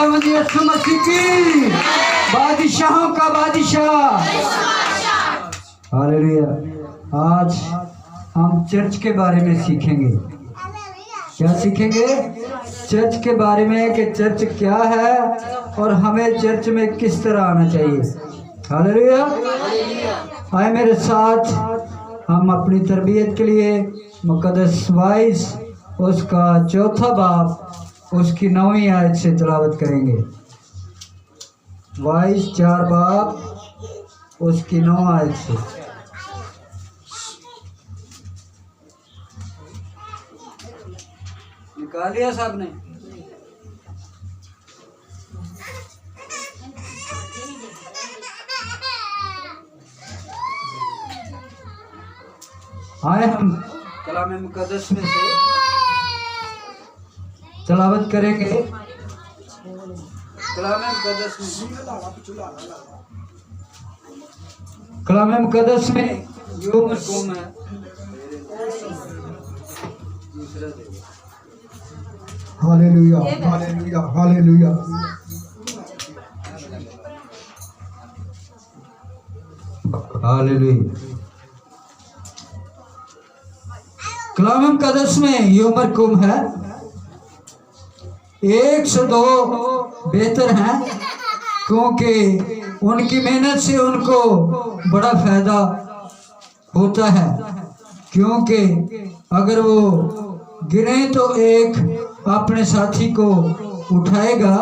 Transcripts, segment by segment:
खुदावंद यीशु मसीह की, बादशाहों का बादशाह। हालेलुया। आज हम चर्च के बारे में सीखेंगे। क्या सीखेंगे? चर्च के बारे में कि चर्च क्या है और हमें चर्च में किस तरह आना चाहिए। हालेलुया। आए मेरे साथ हम अपनी तरबियत के लिए मुक़द्दस वाइस उसका चौथा बाब उसकी 9वीं आयत से तिलावत करेंगे। वाइस 4 बाब उसकी 9 आयत से। निकाल लिया साहब ने? आए हम कलाम मुक़द्दस में से तिलावत करेंगे। कलाम मुक़द्दस में यो मरकूम है। Hallelujah hallelujah hallelujah. हालेलुया। कलाम मुक़द्दस में यो मरकूम है, 1 से 2 बेहतर हैं क्योंकि उनकी मेहनत से उनको बड़ा फायदा होता है। क्योंकि अगर वो गिरे तो एक अपने साथी को उठाएगा,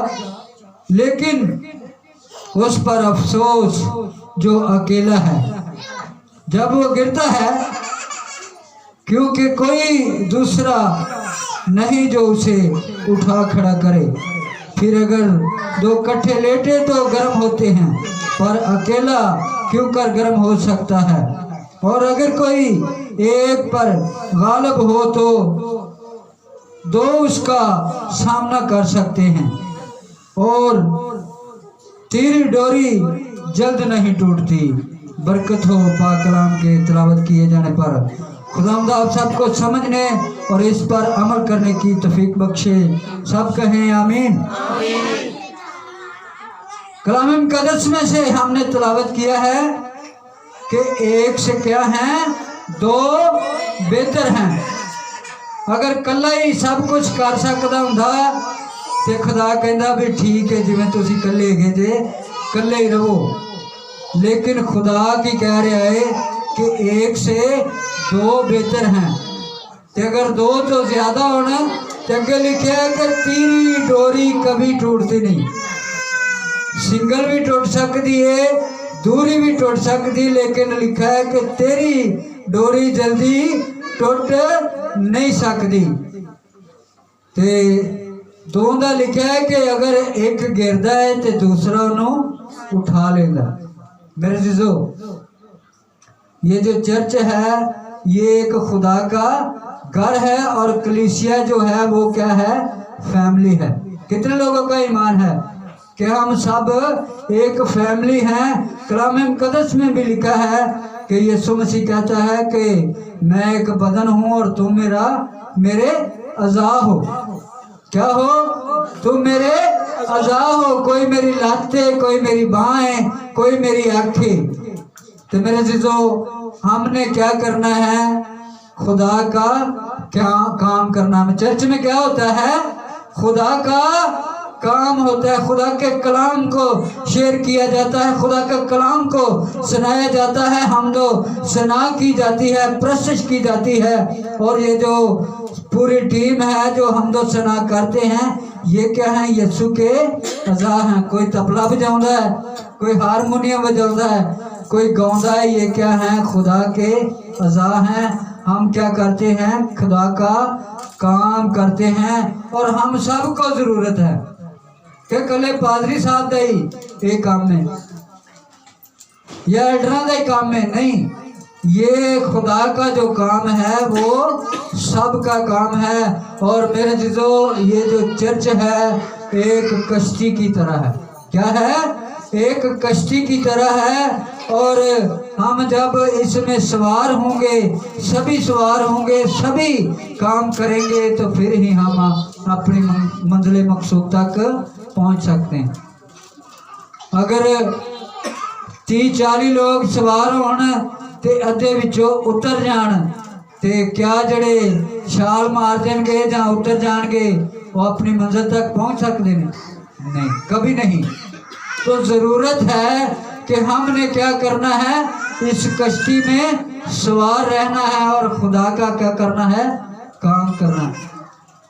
लेकिन उस पर अफसोस जो अकेला है जब वो गिरता है, क्योंकि कोई दूसरा नहीं जो उसे उठा खड़ा करे। फिर अगर 2 इकट्ठे लेटे तो गर्म होते हैं, पर अकेला क्यों कर गर्म हो सकता है। और अगर कोई एक पर गालिब हो तो 2 उसका सामना कर सकते हैं। और तेरी डोरी जल्द नहीं टूटती। बरकत हो पाक कलाम के तिलावत किए जाने पर। खुदावंद आप सबको समझने और इस पर अमल करने की तौफीक बख्शे। सब कहें आमीन। कलाम मुक़द्दस में से हमने तिलावत किया है कि 1 से क्या हैं, 2 बेहतर हैं। अगर कल्ला ही सब कुछ कर सकता हुंदा ते खुदा कहंदा भी ठीक है, जिवें तुसीं कल्ले हैगे जे कल्ले ही रहो। लेकिन खुदा की कह रहा है कि 1 से 2 बेहतर हैं। ते अगर 2 तो ज्यादा होना, तो अगे लिखा है कि तेरी डोरी कभी टूटती नहीं। सिंगल भी टूट सकती है, दूरी भी टूट सकती, लेकिन लिखा है कि तेरी डोरी जल्दी टूट नहीं सकती। ते 2 दा लिखा है कि अगर एक गिरदा है तो दूसरा उन्होंने उठा लेंदा। मेरे जीजो, ये जो चर्च है ये एक खुदा का घर है और कलीसिया जो है वो क्या है, फैमिली है। कितने लोगों का ईमान है कि हम सब एक फैमिली हैं। कलाम मुक़द्दस में भी लिखा है कि यीशु मसीह कहता है कि मैं एक बदन हूँ और तुम मेरे अज़ा हो। क्या हो? तुम मेरे अज़ा हो। कोई मेरी लातें, कोई मेरी बाहें, कोई मेरी आँखें। तो मेरे जीजो, हमने क्या करना है? खुदा का क्या काम करना है। चर्च में क्या होता है? खुदा का काम होता है। खुदा के कलाम को शेयर किया जाता है, खुदा के कलाम को सुनाया जाता है, हमदो सना की जाती है, प्रशंसा की जाती है। और ये जो पूरी टीम है जो हमदो सना करते हैं, ये क्या है? यीशु के अज़ा हैं। कोई तबला बजाता है, कोई हारमोनियम बजाता है, कोई गाता है। ये क्या है? खुदा के अज़ा हैं। हम क्या करते हैं? खुदा का काम करते हैं। और हम सबको जरूरत है कि कले पादरी साहब का ही एक काम में या एल्डरा का ही काम में नहीं, ये खुदा का जो काम है वो सबका काम है। और मेरे जीजो, ये जो चर्च है एक कश्ती की तरह है। क्या है? एक कश्ती की तरह है। और हम जब इसमें सवार होंगे, सभी सवार होंगे, सभी काम करेंगे, तो फिर ही हम अपनी मंजिल मकसूद तक पहुंच सकते हैं। अगर 30-40 लोग सवार होन ते अद्धे विचों उतर जान ते क्या जड़े छाल मार देंगे या उतर जाएंगे वो अपनी मंजिल तक पहुंच सकते हैं? नहीं, कभी नहीं। तो ज़रूरत है कि हमने क्या करना है, इस कश्ती में सवार रहना है और खुदा का क्या करना है, काम करना है।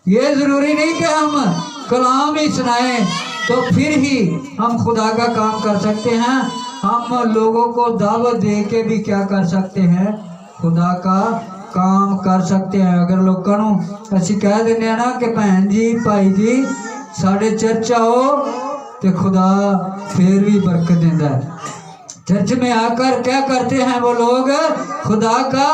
ये ज़रूरी नहीं कि हम कलाम ही सुनाएं तो फिर ही हम खुदा का काम कर सकते हैं। हम लोगों को दावत दे के भी क्या कर सकते हैं, खुदा का काम कर सकते हैं। अगर लोगों को असी कह दें ना कि भैन जी भाई जी साढ़े चर्च आओ, तो खुदा फिर भी बरकत देता है। चर्च में आकर क्या करते हैं वो लोग, खुदा का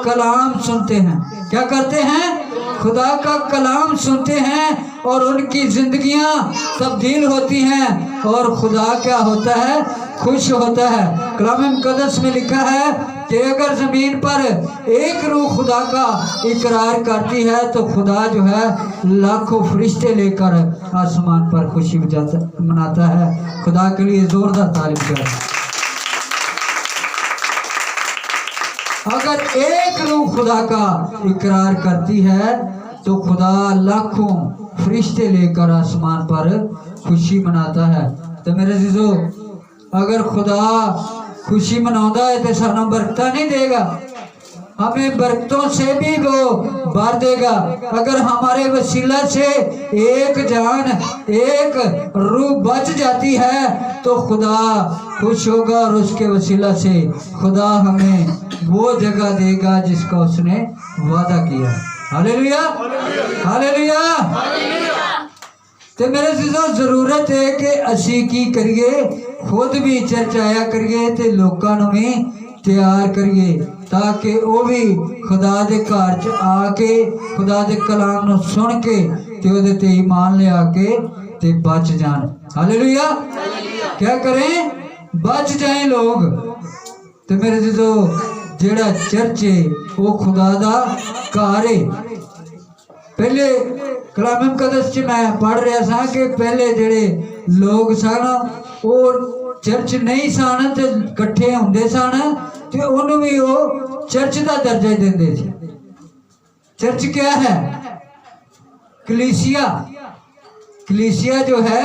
कलाम सुनते हैं। क्या करते हैं, खुदा का कलाम सुनते हैं और उनकी जिंदगियां तब्दील होती हैं और खुदा क्या होता है, खुश होता है। कलाम मुकद्दस में लिखा है कि अगर जमीन पर एक रूह खुदा का इकरार करती है तो खुदा जो है लाखों फरिश्ते लेकर आसमान पर खुशी मनाता है। खुदा के लिए जोरदार तारीफ करें। अगर एक रूह खुदा का इकरार करती है तो खुदा लाखों फरिश्ते लेकर आसमान पर खुशी मनाता है। तो मेरे जीजो, अगर खुदा खुशी मनाता है तो सानू बरकत नहीं देगा, हमें बरकतों से भी वो भर देगा। अगर हमारे वसीला से एक जान, एक रूह बच जाती है तो खुदा खुश होगा और उसके वसीला से खुदा हमें वो जगह देगा जिसका उसने वादा किया। Hallelujah, hallelujah. तो मेरे जीजो, जरूरत है कि असी की करिए, खुद भी चर्च आया करिए ते लोगों को भी तैयार करिए ताकि वो भी खुदा दे घर च आके खुदा दे कलाम नूं सुन के ते ओदे ते ईमान ले आके ते बच जान। हालेलुया। क्या करें, बच जाएं लोग। तो मेरे जीजो, जेड़ा चर्च है वो खुदा दा घर है। पहले कलाम मुकद्दस च मैं पढ़ रहा था कि पहले जेड़े लोग सन वो चर्च नहीं सन ते इकट्ठे होंदे सन ते उन्होंने भी वो चर्च का दर्जा देंदे थे। चर्च क्या है, कलीसिया। कलीसिया जो है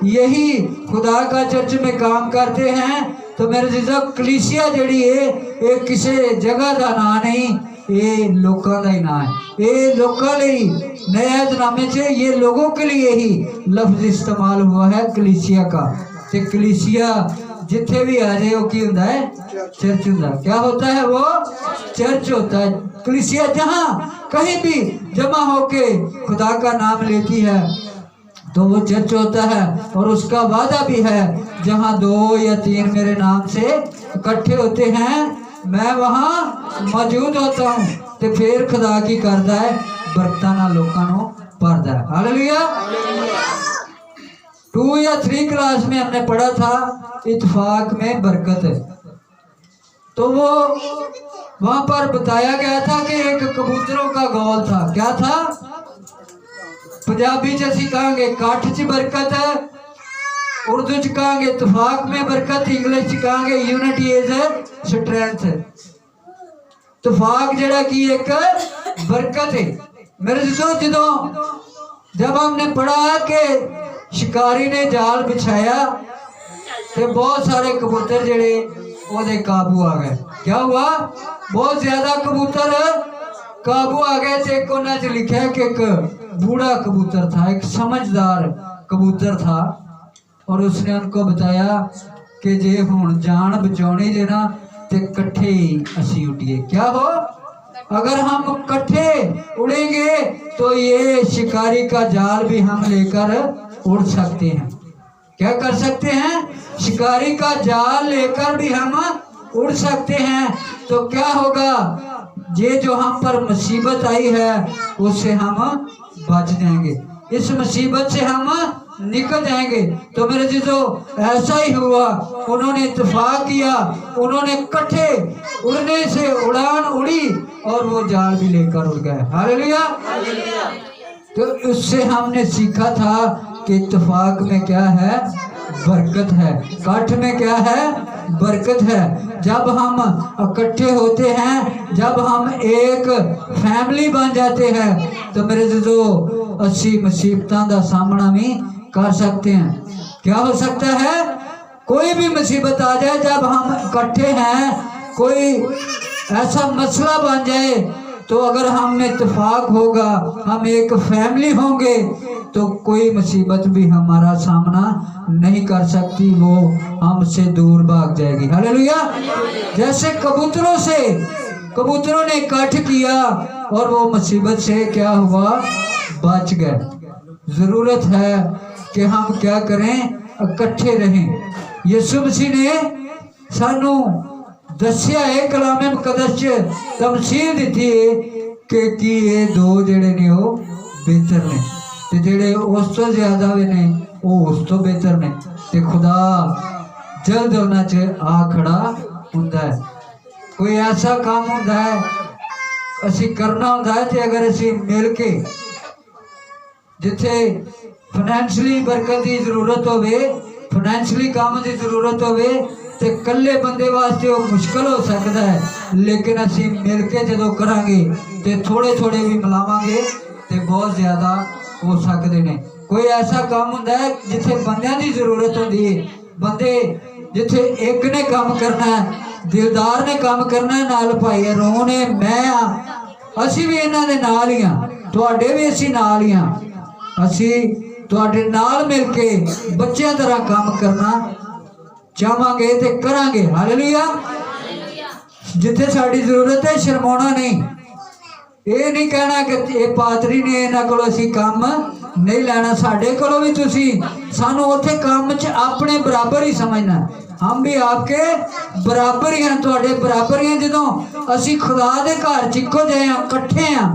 यही खुदा का चर्च में काम करते हैं। तो मेरे जीजो, कलीसिया जड़ी है ये किसी जगह का ना नहीं, ये लोगों का ही ना है। ये लोगों लिए नए नामे से ये लोगों के लिए ही लफ्ज इस्तेमाल हुआ है कलीसिया का। तो कलीसिया जिथे भी आ जाए वो की होता है, चर्च होता है। क्या होता है, वो चर्च होता है। कलीसिया जहाँ कहीं भी जमा होके खुदा का नाम लेती है तो वो चर्च होता है। और उसका वादा भी है, जहाँ 2 या 3 मेरे नाम से इकट्ठे होते हैं मैं वहाँ मौजूद होता हूँ। तो फिर खुदा की करता है, बरकतां नाल लोकां नूं भरदा है। हालेलुया। 2 या 3 क्लास में हमने पढ़ा था इत्तेफाक में बरकत है। तो वो वहां पर बताया गया था कि एक कबूतरों का गौल था। क्या था, पंजाबी च असीं कहांगे काठ च बरकत है, उर्दू च कहांगे इत्तेफाक में बरकत, इंग्लिश च कहांगे यूनिटी इज स्ट्रेंथ। इत्तेफाक जेड़ा की एक बरकत है। मेरे दोस्तों, जब हमने पढ़ा कि शिकारी ने जाल बिछाया तो बहुत सारे कबूतर जेड़े ओदे काबू आ गए। क्या हुआ, बहुत ज्यादा कबूतर काबू आ गए। थे एक उन्हें च लिखा है कि एक बूढ़ा कबूतर था, एक समझदार कबूतर था, और उसने उनको बताया कि जे हुण जान बचानी जे ना ते कट्ठे ही असी उठिए। क्या हो, अगर हम कट्ठे उड़ेंगे तो ये शिकारी का जाल भी हम लेकर उड़ सकते हैं। क्या कर सकते हैं, शिकारी का जाल लेकर भी हम उड़ सकते हैं। तो क्या होगा, ये जो हम पर मुसीबत आई है उससे हम बच जाएंगे। इस मुसीबत से हम निकल जाएंगे। तो मेरे चीजों ऐसा ही हुआ, उन्होंने इत्तेफाक किया, उन्होंने इकट्ठे उड़ने से उड़ान उड़ी और वो जाल भी लेकर उड़ गए। हालेलुया। तो उससे हमने सीखा था कि इत्तेफाक में क्या है, बरकत है। इकट्ठ में क्या है, बरकत है। जब हम इकट्ठे होते हैं, जब हम एक फैमिली बन जाते हैं, तो मेरे जो 80 मुसीबतों का सामना भी कर सकते हैं। क्या हो सकता है, कोई भी मुसीबत आ जाए, जब हम इकट्ठे हैं, कोई ऐसा मसला बन जाए, तो अगर हम में इत्तेफाक होगा, हम एक फैमिली होंगे, तो कोई मुसीबत भी हमारा सामना नहीं कर सकती, वो हमसे दूर भाग जाएगी। हालेलुया। जैसे कबूतरों ने इकट्ठ किया और वो मुसीबत से क्या हुआ, बच गए। जरूरत है कि हम क्या करें, इकट्ठे रहें। यीशु मसीह ने सानू दसिया है, कलामे मुकद्दस च तमसील दी है कि ये दो जेड़े ने वो बेहतर ने, ते जेड़े उस तो ज्यादा भी ने वो उस तो बेहतर ने। ते खुदा जल्द उन्हां च आ खड़ा हुंदा है। कोई ऐसा काम हुंदा है असी करना हुंदा है, ते अगर असी मिल के जिथे फाइनैंशियली बरकत की जरूरत होवे, फाइनैंशियली काम की जरूरत होवे, ते कल्ले बंदे वास्ते वो मुश्किल हो सकता है, लेकिन असी मिल के जो करांगे ते थोड़े थोड़े भी मिलावांगे ते बहुत ज्यादा हो सकते ने। कोई ऐसा काम हुंदा है जिथे बंदियां की जरूरत होती है, बंदे जिथे एक ने काम करना है, दिलदार ने काम करना है, नाल भाई रो ने, मैं असी भी इन्हां दे नाल ही हां, तुहाडे भी असी नाल ही हां। असी तुहाडे नाल मिल के बच्चों तरह काम करना चाहांगे ते करांगे। हालेलुया। जिथे साड़ी जरूरत है शर्माना नहीं, ये नहीं कहना कि ये पादरी ने इन्हां कोलों असीं काम नहीं लेना, साडे कोलों भी तुसीं सानू उत्थे काम च अपने बराबर ही समझना। हम भी आपके बराबर ही हैं, तुहाडे बराबर ही हैं। जदों असीं खुदा दे घर च इक्को जिहे हां, इकट्ठे हां,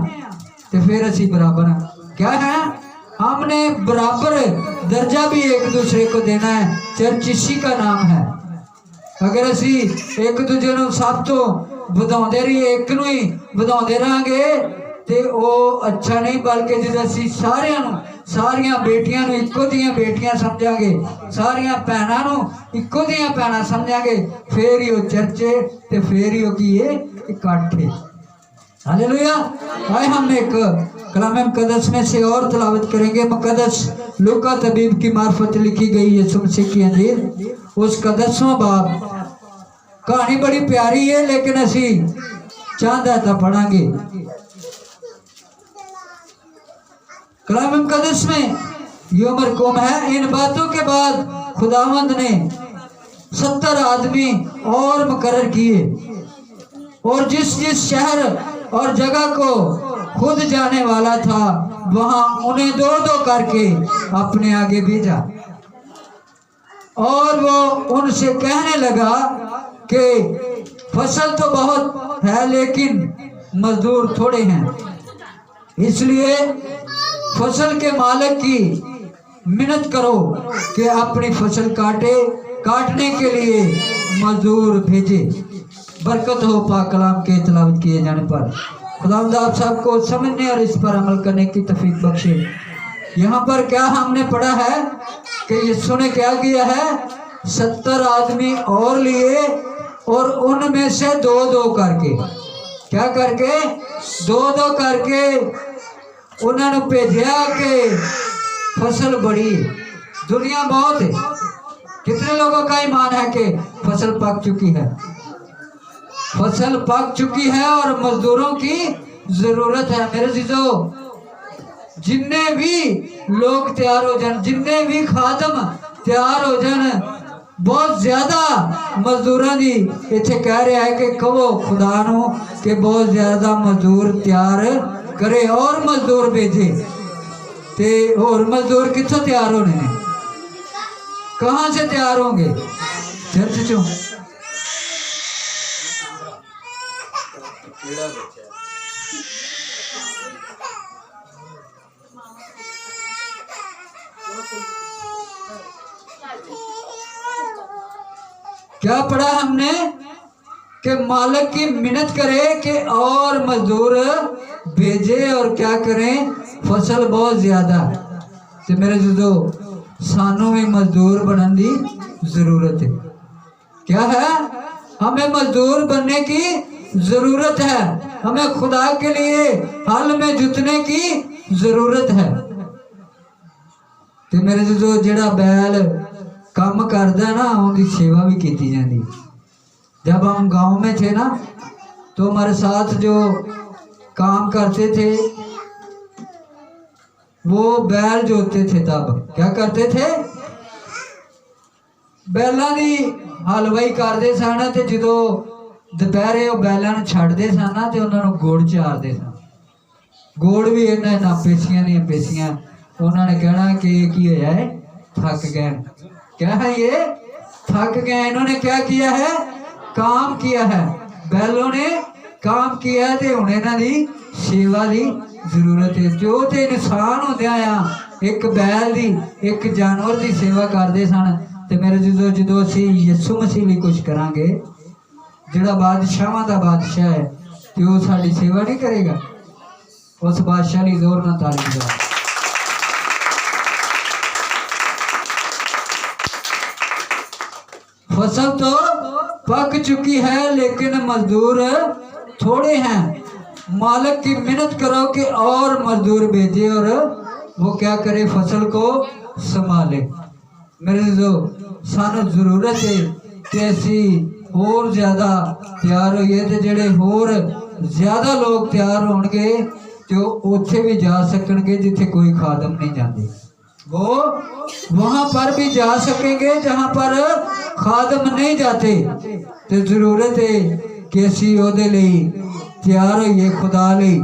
ते फिर असीं बराबर हां। क्या है, हमने बराबर दर्जा भी एक दूसरे को देना है। चर्च इसी का नाम है। अगर असी एक दूजे को सब तो ਵਧਾਉਂਦੇ रहिए, एक नूं ही ਵਧਾਉਂਦੇ रहांगे ते वो अच्छा नहीं, बल्कि जो असी सारियां बेटियां नूं इक्को दियां बेटियां समझांगे, सारियां भैणां नूं इक्को दियां भैणां समझांगे, फिर ही वो चर्च है ते फिर ही वो की है, इकट्ठ है। हालेलुया। आए हम एक कलाम मुकद्दस में से और तिलावत करेंगे। मुकद्दस लूका तबीब की मार्फत लिखी गई यीशु मसीह की अंजील, उसका 10वां बाब। कहानी बड़ी प्यारी है, लेकिन असी चाहता था पढ़ांगे। कलाम मुकद्दस में ये मरकूम है, इन बातों के बाद खुदावंद ने 70 आदमी और मुकर्रर किए और जिस जिस शहर और जगह को खुद जाने वाला था वहां उन्हें दो दो करके अपने आगे भेजा। और वो उनसे कहने लगा कि फसल तो बहुत है लेकिन मजदूर थोड़े हैं, इसलिए फसल के मालिक की मिन्नत करो कि अपनी फसल काटने के लिए मजदूर भेजे। बरकत हो पाक कलाम के तिलावत किए जाने पर। खुदावंद आप सबको समझने और इस पर अमल करने की तौफीक बख्शे। यहाँ पर क्या हमने पढ़ा है कि यीशु ने क्या किया है, 70 आदमी और लिए और उनमें से दो दो करके, क्या करके, दो दो करके उन्होंने भेजा कि फसल बड़ी, दुनिया बहुत है। कितने लोगों का ईमान है कि फसल पक चुकी है, फसल पक चुकी है और मजदूरों की जरूरत है। मेरे जीजो, जिन्ने भी लोग तैयार हो जान, जिन्ने भी खादम तैयार हो जान, बहुत ज्यादा मजदूरों की इत्थे कह रहा है कि कहो खुदा नू कि बहुत ज्यादा मजदूर तैयार करे और मजदूर भेजे। ते और मजदूर कितों तैयार होने ने, कहाँ से तैयार होंगे, चर्च चो। क्या पढ़ा हमने कि मालिक की मिन्नत करे कि और मजदूर भेजे और क्या करें, फसल बहुत ज्यादा। तो मेरे जो सानू भी मजदूर बनने की जरूरत है। क्या है? हमें मजदूर बनने की जरूरत है। हमें खुदा के लिए हल में जुटने की जरूरत है। तो मेरे जो जेड़ा बैल काम करता ना, उनकी सेवा भी की जाती। जब हम गांव में थे ना, तो हमारे साथ जो काम करते थे वो बैल जोतते थे। तब क्या करते थे? बैलों की हलवाई करते सन। तो जो दोपहरे वो बैलों छड्डते सन ना, तो उन्होंने गुड़ चारते सन। गुड़ भी इन्हें ना पेशियां नहीं पेशियां। उन्होंने कहना कि ये की होया है, थक गए। क्या है ये? थक गए। इन्होंने क्या किया है? काम किया है। बैलों ने काम किया है, तो हुण इन्हां दी सेवा की जरूरत है। जो तो इंसान होंदे आ एक बैल दी, एक जानवर की सेवा करते सन। तो मेरे जो असी यसू मसीह भी कुछ करांगे, जिहड़ा बादशाहां दा बादशाह है, तो वो साडी सेवा नहीं करेगा? उस बादशाह की जोर नाल ताली बजाओ। फसल तो पक चुकी है लेकिन मजदूर थोड़े हैं। मालिक की मिन्नत करो कि और मजदूर भेजे और वो क्या करे, फसल को संभाले। मेरे जो सानू जरूरत है कि असी होर ज्यादा तैयार होइए। तो जेडे होर ज्यादा लोग तैयार होणगे तो उत्थे भी जा सकणगे जिथे कोई खादम नहीं जाते। वो वहां पर भी जा सकेंगे जहां पर खादम नहीं जाते। तो जरूरत है कि असी ओदे लई तैयार होइए, खुदा लई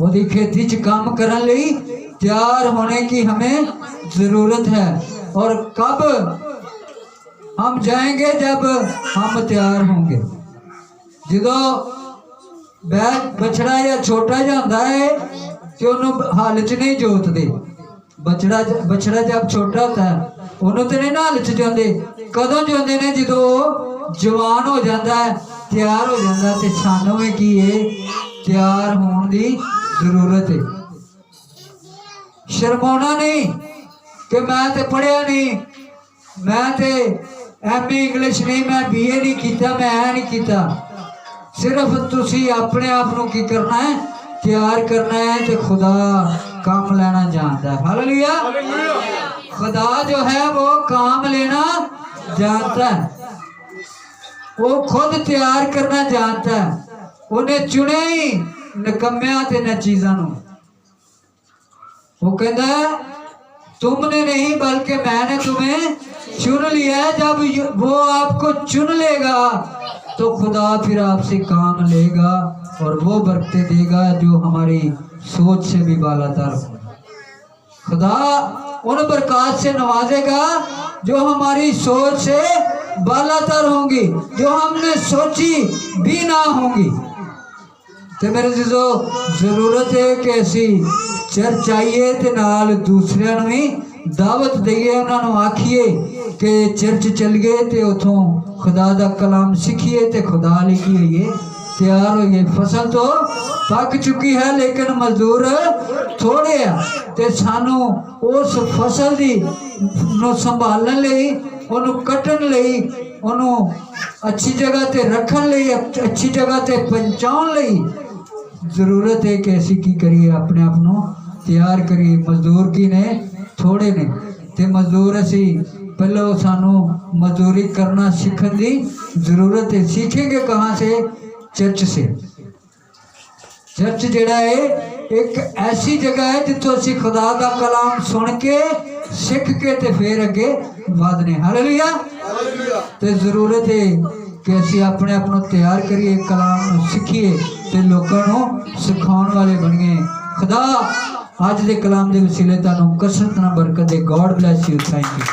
ओदी खेती च काम करन लई तैयार होने की हमें जरूरत है। और कब हम जाएंगे? जब हम तैयार होंगे। जो बैल बछड़ा या छोटा जा होंदा है तो उन्होंने हल च नहीं जोतते। बछड़ा जब छोटा होता है उन्होंने तो नहीं ना हल च जोंदे। कदों जोंदे ने? जो जवान हो जाता है, तैयार हो जाता है। तो सानू में की है? तैयार होने की जरूरत है। शर्माना नहीं कि मैं तो पढ़िया नहीं, मैं तो MA इंग्लिश नहीं, मैं BA नहीं किया, मैं ऐ नहीं किया। सिर्फ तुसी अपने आप को की करना है? तैयार करना है। तो खुदा काम लेना जानता है। हालेलुया। खुदा जो है वो काम लेना जानता है। वो खुद तैयार करना जानता है। उन्हें चुने ही निकम्मिया ते नचीज़ां नूं। वो कहता है तुमने नहीं बल्कि मैंने तुम्हें चुन लिया है। जब वो आपको चुन लेगा तो खुदा फिर आपसे काम लेगा और वो बरकतें देगा जो हमारी सोच से भी बालातर हो। खुदा उन बरकत से नवाजेगा जो हमारी सोच से बालातर होंगी, जो हमने सोची भी ना होंगी। तो मेरे जो जरूरत है कि असी चर्च आइए तो नाल दूसरिਆਂ ਨੂੰ भी दावत दईए। उन्होंने आखिए कि चर्च चल गए तो उतों खुदा का कलाम सीखिए तो खुदा लिखी हुई तैयार होइए। फसल तो पक चुकी है लेकिन मजदूर थोड़े हैं। तो सानू उस फसल की संभालने लई, उन्होंने कटन लई, उन्होंने अच्छी जगह ते रखन लई, अच्छी जगह ते पहुंचाउण लई जरूरत है कि असी की करिए, अपने आप को तैयार करिए। मजदूर की ने थोड़े ने। तो मजदूर असी पहले सानू मजदूरी करना सीखने की जरूरत है। सीखेंगे कहाँ से? चर्च से। चर्च जिहड़ा है एक ऐसी जगह है जिथों असी खुदा का कलाम सुन के सीख के ते फिर अगे वधने। हालेलुया। तो जरूरत है कि असी अपने आप को तैयार करिए, कलाम सीखिए तो लोगों को सिखाने वाले बनिए। खुदा अज के कलाम के वसीले तुहानू कसरत नाल बरकत दे। God bless you. Thank you.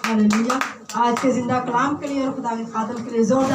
Hallelujah. आज के जिंदा कलाम के लिए और खुदा के खादम के लिए जोरदार